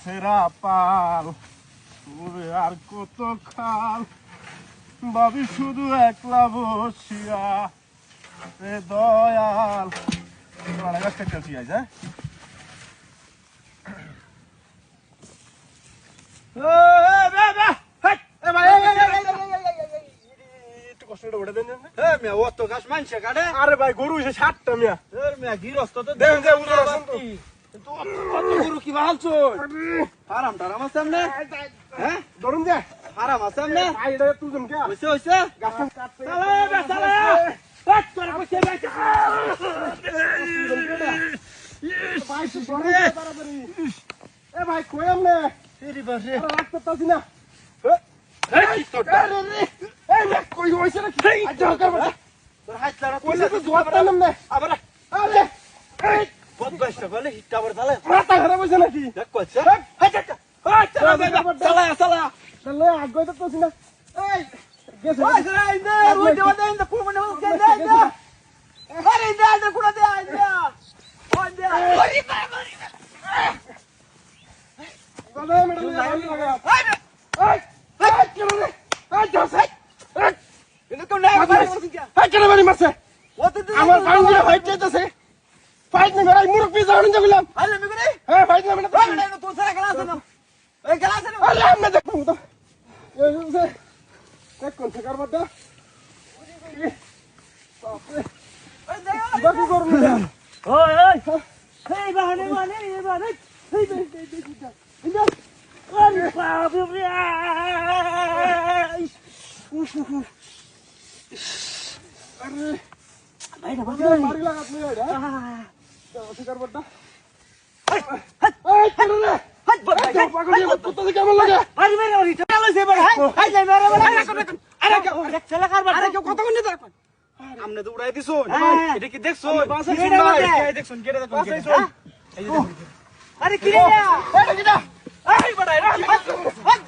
সেরা পাল ওরে আর কত খাল ভাবি শুধু একলা বসিয়া রে দয়াল মারা গাছ খেতে আইস আরে ভাই গরু এসে 60টা মিয়া গিরস্ত তো দেখেন যে উজরা শুনতো গরু কি ভালছো হারাম টারাম আছে আমনে হ্যাঁ ধরুন যে হারাম আছে আমনে আইডা তুজন কে হইছে গাছ কাটতে ভাই তুই ধরে তাড়াতাড়ি এ ভাই কই আমনে তেরি বাসে রাখতে পারছি না এই তোটা এই কই হইছে না কি আজ হকার বাটা তোর হাত লাগা কইছে তো জোয়ারটা নামনে আবার আরে এই বহুত বাইশটা বলে হিটটা বড় তালে রাতা খারাপ হইছে নাকি দেখ কইছে হাই চাচা চালা চালা তাহলে আগে তো পারছি না এই গেছে ওই সরা ইন্দা ওই দেওয়া দে ইন্দা পুরো মানে ওকে দে ইন্দা আরে ইন্দা ইন্দা কুড়া দে ইন্দা ওই দে ওই দাদা মেডাল লাগা এই এই এই কেন রে এই যাস এই এটা কোন না এই কেন বাড়ি মারছে ও তো আমার বাউন্ডারি ফাইট চাইতেছে ফাইট না মেরাই মুরগ পিস আউন জগলাম আরে আমি করে হ্যাঁ ফাইট না মেরা ওই না তো সারা গলা আছে না এই গলা আছে না আরে আমি দেখব তো এই যে এক কোন থাকার বাটা ওই দে বাকি করুন না ওই ওই এই বাহানে বাহানে এই বাহানে এই দে ইন্দা আরে বাপ রে আরে ভাই না মারি লাগাত নি আইডা থাকার বাটা এই কেন রে হাত বড় ভাই পাগল কুত্তা থেকে কেমন লাগে আরে মেরে ওই চলো সে বড় হাই যাই মেরে বড় আরে চলা কার আরে কেউ কথা কইনি দেখ আমনে তো উড়াই দিছো এটা কি দেখছো বাসা কি শুন ভাই রে দেখছুন কেটে দেখুন আরে কি রে এটা কিটা এই বড় হাত